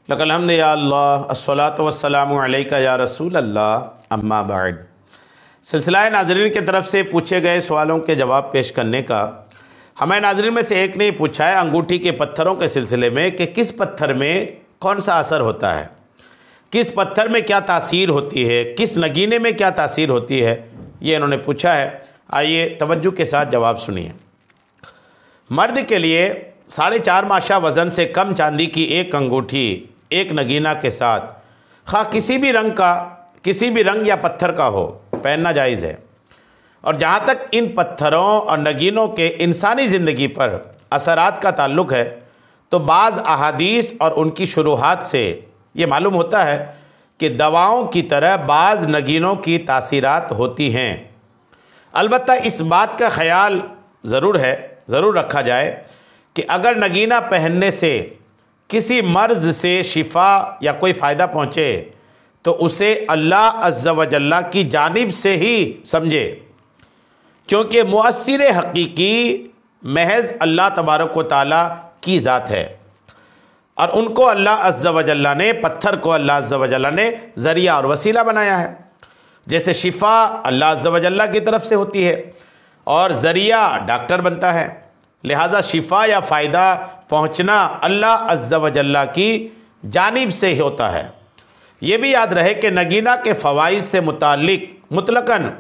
लकल हम्द या अल्लाह अस्सलातु वस्सलामु अलैका या रसूल अल्लाह अम्मा बाद। सिलसिला नाज़रीन की तरफ से पूछे गए सवालों के जवाब पेश करने का हमें नाज़रीन में से एक ने पूछा है अंगूठी के पत्थरों के सिलसिले में कि किस पत्थर में कौन सा असर होता है, किस पत्थर में क्या तासीर होती है, किस नगीने में क्या तासीर होती है, ये इन्होंने पूछा है। आइए तवज्जो के साथ जवाब सुनिए। मर्द के लिए 4.5 माशा वज़न से कम चांदी की एक अंगूठी एक नगीना के साथ खा किसी भी रंग या पत्थर का हो पहनना जायज़ है। और जहाँ तक इन पत्थरों और नगीनों के इंसानी ज़िंदगी पर असरात का ताल्लुक़ है तो बाज़ अहादीस और उनकी शुरूहात से ये मालूम होता है कि दवाओं की तरह बाज़ नगीनों की तासीरात होती हैं। अलबत्ता इस बात का ख़याल ज़रूर रखा जाए कि अगर नगीना पहनने से किसी मर्ज़ से शिफा या कोई फ़ायदा पहुँचे तो उसे अल्लाह अज़्ज़ा व जल्ला की जानिब से ही समझे, क्योंकि मुअस्सिर हकीकी महज़ अल्लाह तबारक व तआला की ज़ात है और उनको अल्लाह अज़्ज़ा व जल्ला ने पत्थर को अल्लाह अज़्ज़ा व जल्ला ने ज़रिया और वसीला बनाया है। जैसे शिफा अल्लाह अज़्ज़ा व जल्ला की तरफ से होती है और ज़रिया डॉक्टर बनता है, लिहाजा शिफा या फ़ायदा पहुँचना अल्लाह अज़्ज़ा व जल्ला की जानिब से ही होता है। ये भी याद रहे कि नगीना के फ़वाइद से मुताल्लिक़ मुतलकन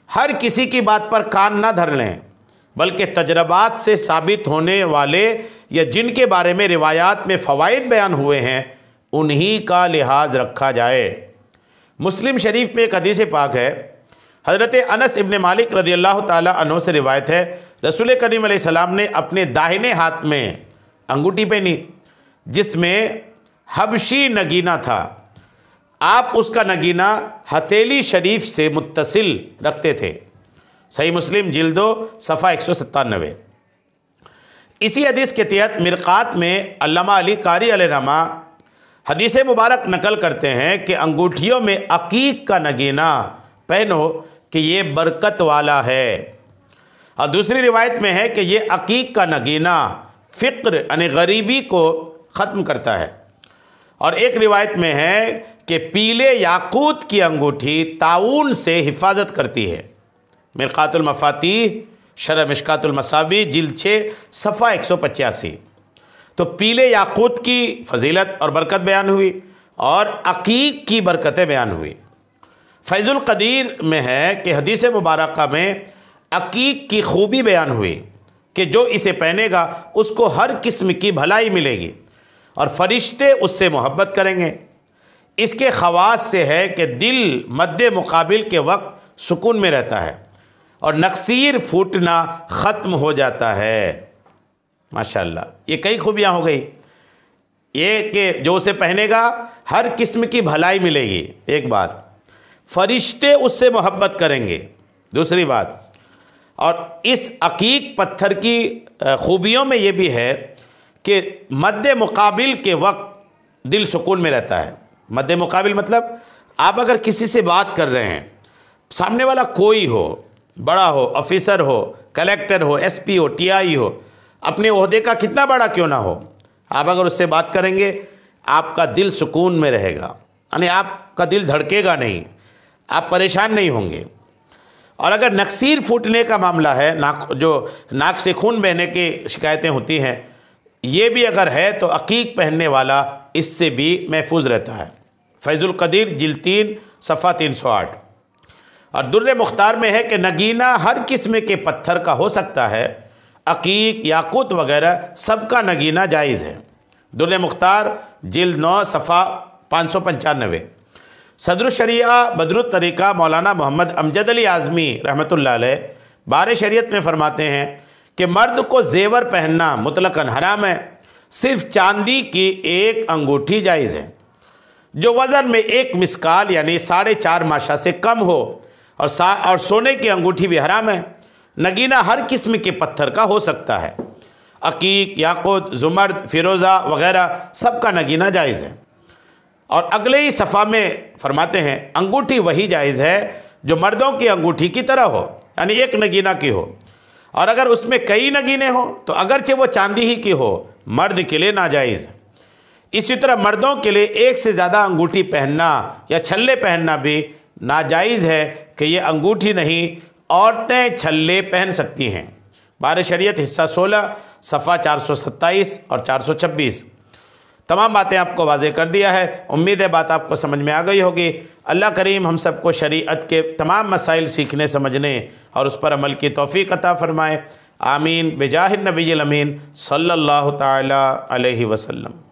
हर किसी की बात पर कान ना धर लें, बल्कि तजरबात से साबित होने वाले या जिनके बारे में रिवायात में फ़वाइद बयान हुए हैं उन्हीं का लिहाज रखा जाए। मुस्लिम शरीफ में एक हदीस पाक है, हज़रत अनस इब्न मालिक रज़ियल्लाहु ताला अन्हु से रिवायत है, रसूल करीम अलैहिस्सलाम ने अपने दाहिने हाथ में अंगूठी पहनी जिसमें हबशी नगीना था। आप उसका नगीना हथेली शरीफ से मुत्तसिल रखते थे। सही मुस्लिम जिल्दो सफ़ा 197। इसी हदीस के तहत मिरक़ात में अल्लामा अली कारी अलैहिर्रहमा हदीस मुबारक नकल करते हैं कि अंगूठियों में अकीक का नगीना पहनो कि ये बरकत वाला है। और दूसरी रिवायत में है कि ये अकीक का नगीना फ़िक्र यानी गरीबी को ख़त्म करता है। और एक रिवायत में है कि पीले याकूत की अंगूठी ताऊन से हिफाजत करती है। मिरक़ातुल मफ़ातीह शरह मिशकातुल मसाबी जिल्द 6 सफ़ा 185। तो पीले याकूत की फ़जीलत और बरकत बयान हुई और अकीक की बरकतें बयान हुई। फैज़ुल क़दीर में है कि हदीस मुबारका में अकीक की खूबी बयान हुई कि जो इसे पहनेगा उसको हर किस्म की भलाई मिलेगी और फरिश्ते उससे मोहब्बत करेंगे। इसके ख़वास से है कि दिल मद्दे मुकाबिल के वक्त सुकून में रहता है और नक्सीर फूटना ख़त्म हो जाता है। माशाअल्लाह, ये कई खूबियाँ हो गई। ये कि जो उसे पहनेगा हर किस्म की भलाई मिलेगी, एक बात, फरिश्ते उससे मोहब्बत करेंगे, दूसरी बात। और इस अकीक पत्थर की खूबियों में ये भी है कि मद्दे मुकाबिल के वक्त दिल सुकून में रहता है। मद्दे मुकाबिल मतलब आप अगर किसी से बात कर रहे हैं, सामने वाला कोई हो, बड़ा हो, ऑफिसर हो, कलेक्टर हो, एसपी हो, टीआई हो, अपने ओहदे का कितना बड़ा क्यों ना हो, आप अगर उससे बात करेंगे आपका दिल सुकून में रहेगा, यानी आपका दिल धड़केगा नहीं, आप परेशान नहीं होंगे। और अगर नक्सीर फूटने का मामला है, नाक से खून बहने की शिकायतें होती हैं, ये भी अगर है तो अकीक पहनने वाला इससे भी महफूज रहता है। फैज़ुल क़दीर जिल्द 3 सफ़ा 308। और दुर्र मुख्तार में है कि नगीना हर किस्म के पत्थर का हो सकता है, अकीक याकूत वगैरह सबका नगीना जायज़ है। दुर्र मुख्तार जिल्द 9 सफ़ा 595। सदरुल शरिया बदरुत तरीक़ा मौलाना मोहम्मद अमजद अली आज़मी रहमतुल्लाह अलैह बारे शरीयत में फ़रमाते हैं कि मर्द को जेवर पहनना मुतलकन हराम है, सिर्फ चांदी की एक अंगूठी जायज़ है जो वज़न में 1 मिसकाल यानी 4.5 माशा से कम हो, और सोने की अंगूठी भी हराम है। नगीना हर किस्म के पत्थर का हो सकता है, अकीक, याकूत, ज़ुमर्द, फ़िरोज़ा वगैरह सबका नगीना जायज़ है। और अगले ही सफ़ा में फ़रमाते हैं अंगूठी वही जायज़ है जो मर्दों की अंगूठी की तरह हो, यानी एक नगीना की हो, और अगर उसमें कई नगीने हो तो अगरचे वो चांदी ही की हो, मर्द के लिए नाजायज़। इसी तरह मर्दों के लिए एक से ज़्यादा अंगूठी पहनना या छल्ले पहनना भी नाजायज़ है कि ये अंगूठी नहीं, औरतें छल्ले पहन सकती हैं। बार शरीयत हिस्सा 16 सफ़ा 427 और 426। तमाम बातें आपको वाज़ेह कर दिया है। उम्मीद है बात आपको समझ में आ गई होगी। अल्लाह करीम हम सबको शरीयत के तमाम मसाइल सीखने समझने और उस पर अमल की तौफ़ीक़ अता फ़रमाए। आमीन बिजाहिन नबील अमीन सल्लल्लाहु ताला अलैहि वसल्लम।